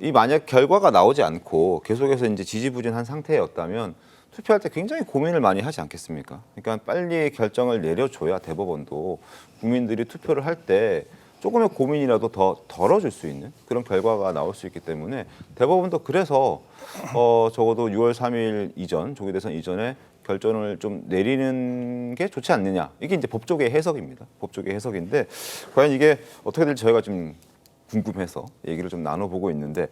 이 만약 결과가 나오지 않고 계속해서 이제 지지부진한 상태였다면 투표할 때 굉장히 고민을 많이 하지 않겠습니까? 그러니까 빨리 결정을 내려줘야 대법원도 국민들이 투표를 할 때 조금의 고민이라도 더 덜어줄 수 있는 그런 결과가 나올 수 있기 때문에 대법원도 그래서 적어도 6월 3일 이전 조기 대선 이전에 결정을 좀 내리는 게 좋지 않느냐. 이게 이제 법조계의 해석입니다. 법조계의 해석인데 과연 이게 어떻게 될지 저희가 좀 궁금해서 얘기를 좀 나눠보고 있는데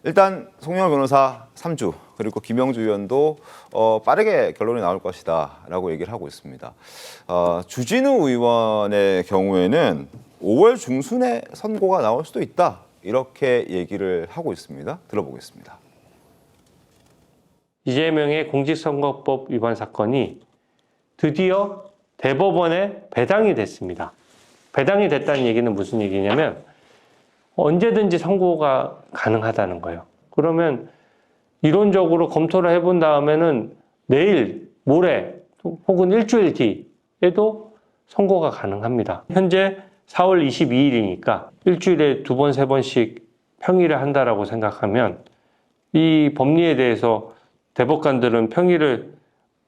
일단 송영길 변호사 3주 그리고 김영주 의원도 빠르게 결론이 나올 것이다라고 얘기를 하고 있습니다. 주진우 의원의 경우에는 5월 중순에 선고가 나올 수도 있다 이렇게 얘기를 하고 있습니다. 들어보겠습니다. 이재명의 공직선거법 위반 사건이 드디어 대법원에 배당이 됐습니다. 배당이 됐다는 얘기는 무슨 얘기냐면 언제든지 선고가 가능하다는 거예요. 그러면 이론적으로 검토를 해본 다음에는 내일, 모레 혹은 일주일 뒤에도 선고가 가능합니다. 현재 4월 22일이니까 일주일에 2번, 3번씩 평의를 한다라고 생각하면 이 법리에 대해서 대법관들은 평의를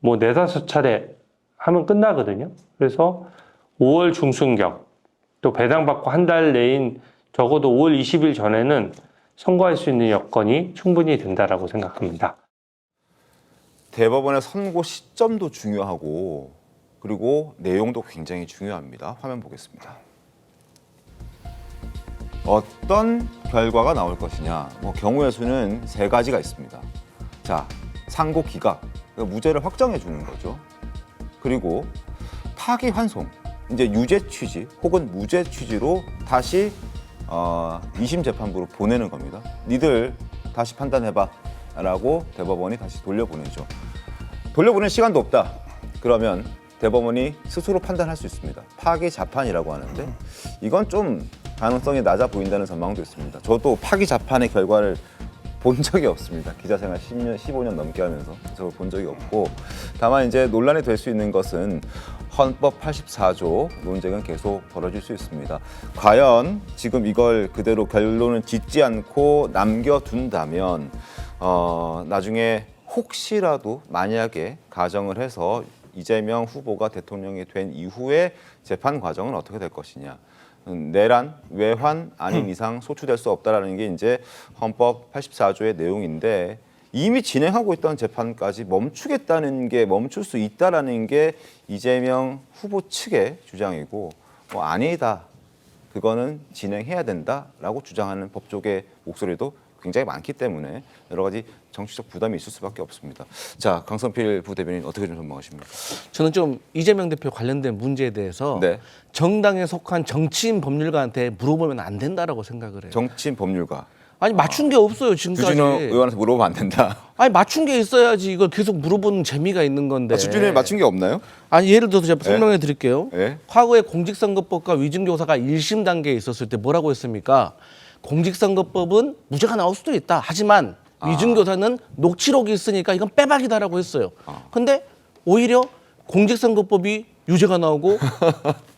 뭐 4-5차례 하면 끝나거든요. 그래서 5월 중순경 또 배당받고 한 달 내인 적어도 5월 20일 전에는 선고할 수 있는 여건이 충분히 된다라고 생각합니다. 대법원의 선고 시점도 중요하고 그리고 내용도 굉장히 중요합니다. 화면 보겠습니다. 어떤 결과가 나올 것이냐. 경우의 수는 3가지가 있습니다. 자, 상고 기각, 무죄를 확정해 주는 거죠. 그리고 파기환송, 이제 유죄 취지 혹은 무죄 취지로 다시 2심 재판부로 보내는 겁니다. 니들 다시 판단해봐 라고 대법원이 다시 돌려보내죠. 돌려보낼 시간도 없다. 그러면 대법원이 스스로 판단할 수 있습니다. 파기 자판이라고 하는데 이건 좀 가능성이 낮아 보인다는 전망도 있습니다. 저도 파기 자판의 결과를 본 적이 없습니다. 기자 생활 10년, 15년 넘게 하면서 저걸 본 적이 없고 다만 이제 논란이 될 수 있는 것은 헌법 84조 논쟁은 계속 벌어질 수 있습니다. 과연 지금 이걸 그대로 결론을 짓지 않고 남겨둔다면 나중에 혹시라도 만약에 가정을 해서 이재명 후보가 대통령이 된 이후에 재판 과정은 어떻게 될 것이냐. 내란, 외환 아닌 이상 소추될 수 없다라는 게 이제 헌법 84조의 내용인데 이미 진행하고 있던 재판까지 멈추겠다는 게 멈출 수 있다라는 게 이재명 후보 측의 주장이고 아니다. 그거는 진행해야 된다라고 주장하는 법조계 목소리도 굉장히 많기 때문에 여러 가지 정치적 부담이 있을 수밖에 없습니다. 자, 강성필 부대변인 어떻게 좀 전망하십니까? 저는 좀 이재명 대표 관련된 문제에 대해서 네. 정당에 속한 정치인 법률가한테 물어보면 안 된다라고 생각을 해요. 정치인 법률가. 아니 맞춘 게 없어요 지금까지. 주진우 의원한테 물어보면 안 된다. 아니 맞춘 게 있어야지 이걸 계속 물어보는 재미가 있는 건데. 주진우에 맞춘 게 없나요? 아니 예를 들어서 제가 설명해 드릴게요. 네. 과거에 공직선거법과 위증교사가 1심 단계에 있었을 때 뭐라고 했습니까? 공직선거법은 무죄가 나올 수도 있다. 하지만 위증교사는 녹취록이 있으니까 이건 빼박이다라고 했어요. 근데 오히려 공직선거법이 유죄가 나오고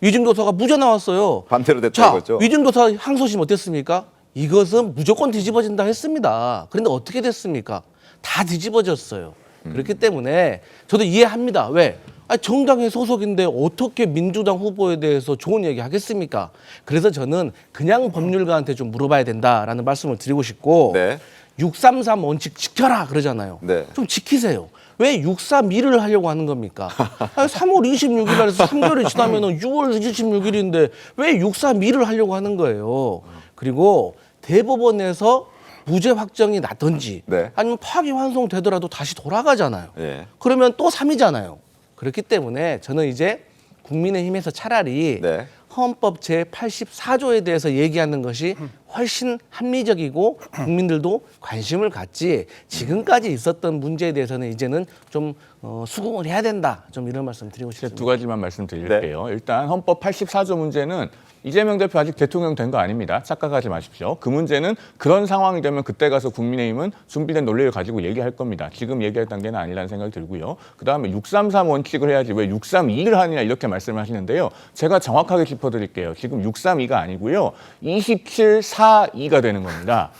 위증교사가 무죄 나왔어요. 반대로 됐다는 자, 거죠. 위증교사 항소심 어땠습니까? 이것은 무조건 뒤집어진다 했습니다. 그런데 어떻게 됐습니까? 다 뒤집어졌어요. 그렇기 때문에 저도 이해합니다. 왜? 아니, 정당의 소속인데 어떻게 민주당 후보에 대해서 좋은 얘기 하겠습니까? 그래서 저는 그냥 법률가한테 좀 물어봐야 된다라는 말씀을 드리고 싶고 네. 633 원칙 지켜라 그러잖아요. 네. 좀 지키세요. 왜 632를 하려고 하는 겁니까? 아니, 3월 26일 날에서 3개월이 지나면 6월 26일인데 왜 632를 하려고 하는 거예요? 그리고 대법원에서 무죄 확정이 나든지 네. 아니면 파기환송 되더라도 다시 돌아가잖아요. 네. 그러면 또 3이잖아요. 그렇기 때문에 저는 이제 국민의힘에서 차라리 네. 헌법 제84조에 대해서 얘기하는 것이 훨씬 합리적이고 국민들도 관심을 갖지 지금까지 있었던 문제에 대해서는 이제는 좀 수긍을 해야 된다. 좀 이런 말씀 드리고 싶습니다. 두 가지만 말씀드릴게요. 일단 헌법 84조 문제는 이재명 대표 아직 대통령 된 거 아닙니다. 착각하지 마십시오. 그 문제는 그런 상황이 되면 그때 가서 국민의힘은 준비된 논리를 가지고 얘기할 겁니다. 지금 얘기할 단계는 아니라는 생각이 들고요. 그다음에 633 원칙을 해야지 왜 632를 하느냐 이렇게 말씀을 하시는데요. 제가 정확하게 짚어드릴게요. 지금 632가 아니고요. 2742가 되는 겁니다.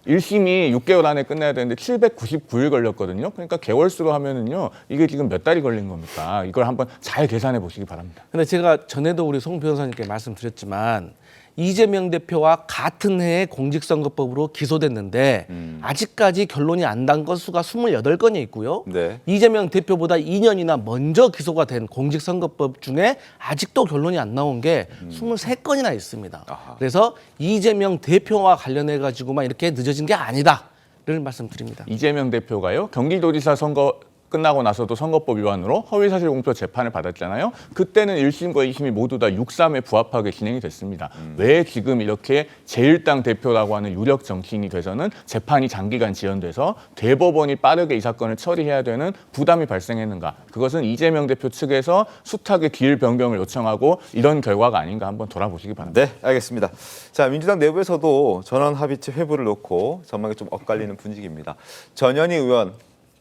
1심이 6개월 안에 끝내야 되는데 799일 걸렸거든요. 그러니까 개월수로 하면은요, 이게 지금 몇 달이 걸린 겁니까? 이걸 한번 잘 계산해 보시기 바랍니다. 근데 제가 전에도 우리 송 변호사님께 말씀드렸지만 이재명 대표와 같은 해에 공직선거법으로 기소됐는데 아직까지 결론이 안 난 건수가 28건이 있고요. 네. 이재명 대표보다 2년이나 먼저 기소가 된 공직선거법 중에 아직도 결론이 안 나온 게 23건이나 있습니다. 아하. 그래서 이재명 대표와 관련해 가지고만 이렇게 늦어진 게 아니다를 말씀드립니다. 이재명 대표가요, 경기도지사 선거 끝나고 나서도 선거법 위반으로 허위사실공표 재판을 받았잖아요. 그때는 1심과 2심이 모두 다 6.3에 부합하게 진행이 됐습니다. 왜 지금 이렇게 제1당 대표라고 하는 유력 정치인이 돼서는 재판이 장기간 지연돼서 대법원이 빠르게 이 사건을 처리해야 되는 부담이 발생했는가? 그것은 이재명 대표 측에서 숱하게 기일 변경을 요청하고 이런 결과가 아닌가 한번 돌아보시기 바랍니다. 네, 알겠습니다. 자, 민주당 내부에서도 전원 합의체 회부를 놓고 전망이 좀 엇갈리는 분위기입니다. 전현희 의원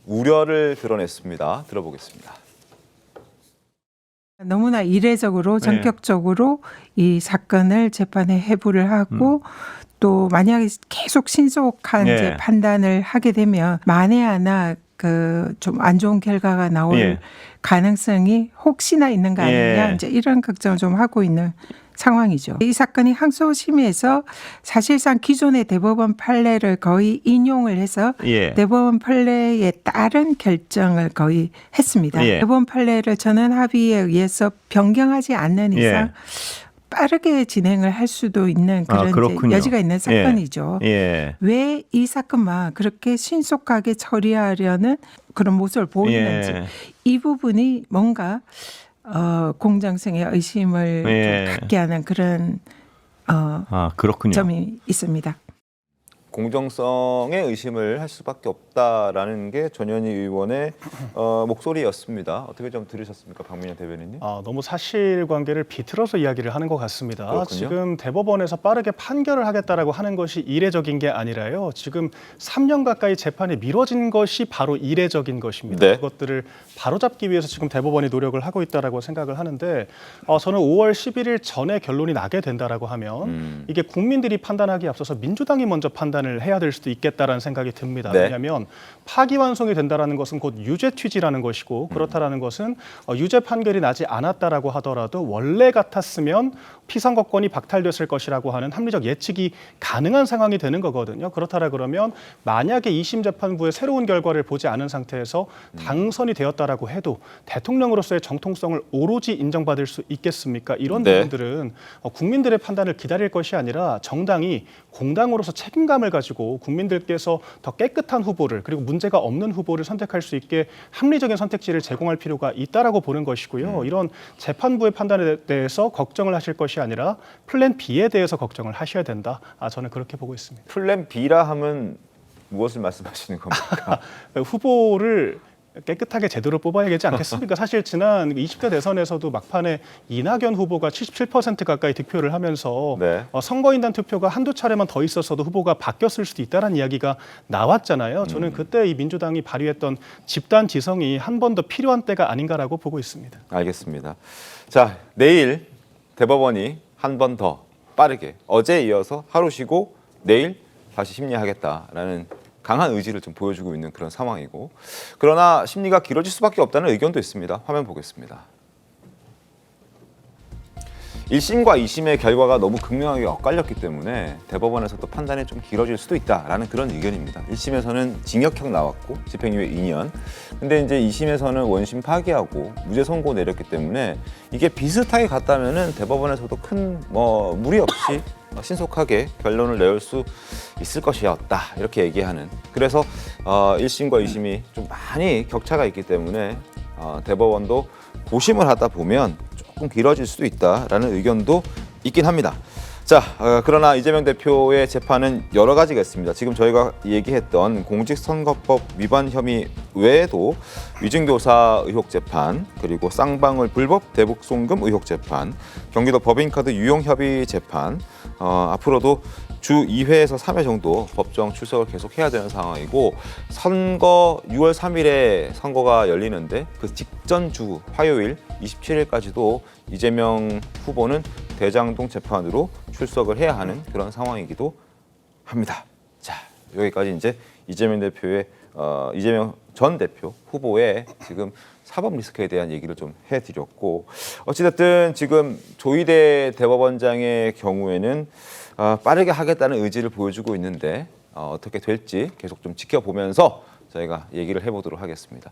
우려를 드러냈습니다. 들어보겠습니다. 너무나 이례적으로 전격적으로 이 사건을 재판에 회부를 하고 또 만약에 계속 신속한 이제 판단을 하게 되면 만에 하나 그 좀 안 좋은 결과가 나올 가능성이 혹시나 있는 거 아니냐 이제 이런 걱정을 좀 하고 있는 상황이죠. 이 사건이 항소심에서 사실상 기존의 대법원 판례를 거의 인용을 해서 대법원 판례에 따른 결정을 거의 했습니다. 대법원 판례를 전원 합의에 의해서 변경하지 않는 이상 빠르게 진행을 할 수도 있는 그런 이제 여지가 있는 사건이죠. 왜 이 사건만 그렇게 신속하게 처리하려는 그런 모습을 보이는지 이 부분이 뭔가 공정성의 의심을 좀 갖게 하는 그런 그렇군요. 점이 있습니다. 공정성의 의심을 할 수밖에 없다라는 게 전현희 의원의 목소리였습니다. 어떻게 좀 들으셨습니까, 박민현 대변인님? 너무 사실관계를 비틀어서 이야기를 하는 것 같습니다. 그렇군요. 지금 대법원에서 빠르게 판결을 하겠다라고 하는 것이 이례적인 게 아니라요. 지금 3년 가까이 재판이 미뤄진 것이 바로 이례적인 것입니다. 네. 그것들을 바로잡기 위해서 지금 대법원이 노력을 하고 있다라고 생각을 하는데 저는 5월 11일 전에 결론이 나게 된다라고 하면 이게 국민들이 판단하기에 앞서서 민주당이 먼저 판단을 해야 될 수도 있겠다라는 생각이 듭니다. 네. 왜냐하면 파기환송이 된다라는 것은 곧 유죄 취지라는 것이고 그렇다라는 것은 유죄 판결이 나지 않았다라고 하더라도 원래 같았으면 피선거권이 박탈됐을 것이라고 하는 합리적 예측이 가능한 상황이 되는 거거든요. 그렇다라 그러면 만약에 2심 재판부의 새로운 결과를 보지 않은 상태에서 당선이 되었다라고 해도 대통령으로서의 정통성을 오로지 인정받을 수 있겠습니까? 이런 부분들은 국민들의 판단을 기다릴 것이 아니라 정당이 공당으로서 책임감을 가지고 국민들께서 더 깨끗한 후보를 그리고 문제가 없는 후보를 선택할 수 있게 합리적인 선택지를 제공할 필요가 있다라고 보는 것이고요. 이런 재판부의 판단에 대해서 걱정을 하실 것이 아니라 플랜 B에 대해서 걱정을 하셔야 된다. 저는 그렇게 보고 있습니다. 플랜 B라 하면 무엇을 말씀하시는 겁니까? 후보를 깨끗하게 제대로 뽑아야 되지 않겠습니까? 사실 지난 20대 대선에서도 막판에 이낙연 후보가 77% 가까이 득표를 하면서 선거인단 투표가 한두 차례만 더 있었어도 후보가 바뀌었을 수도 있다는 이야기가 나왔잖아요. 저는 그때 이 민주당이 발휘했던 집단 지성이 한 번 더 필요한 때가 아닌가라고 보고 있습니다. 알겠습니다. 자, 내일 대법원이 한 번 더 빠르게 어제에 이어서 하루 쉬고 내일 다시 심리하겠다라는 강한 의지를 좀 보여주고 있는 그런 상황이고, 그러나 심리가 길어질 수밖에 없다는 의견도 있습니다. 화면 보겠습니다. 1심과 2심의 결과가 너무 극명하게 엇갈렸기 때문에 대법원에서도 판단이 좀 길어질 수도 있다라는 그런 의견입니다. 1심에서는 징역형 나왔고 집행유예 2년. 근데 이제 2심에서는 원심 파기하고 무죄 선고 내렸기 때문에 이게 비슷하게 갔다면은 대법원에서도 큰 무리 없이 신속하게 결론을 내올 수 있을 것이었다 이렇게 얘기하는. 그래서 1심과 2심이 좀 많이 격차가 있기 때문에 대법원도 고심을 하다 보면 조금 길어질 수도 있다라는 의견도 있긴 합니다. 자, 그러나 이재명 대표의 재판은 여러 가지가 있습니다. 지금 저희가 얘기했던 공직선거법 위반 혐의 외에도 위증교사 의혹 재판, 그리고 쌍방울 불법 대북 송금 의혹 재판, 경기도 법인카드 유용 협의 재판, 앞으로도 주 2회에서 3회 정도 법정 출석을 계속해야 되는 상황이고, 선거 6월 3일에 선거가 열리는데 그 직전 주 화요일 27일까지도 이재명 후보는 대장동 재판으로 출석을 해야 하는 그런 상황이기도 합니다. 자, 여기까지 이제 이재명 대표의 이재명 전 대표 후보의 지금 사법 리스크에 대한 얘기를 좀 해드렸고, 어찌됐든 지금 조희대 대법원장의 경우에는 빠르게 하겠다는 의지를 보여주고 있는데 어떻게 될지 계속 좀 지켜보면서 저희가 얘기를 해보도록 하겠습니다.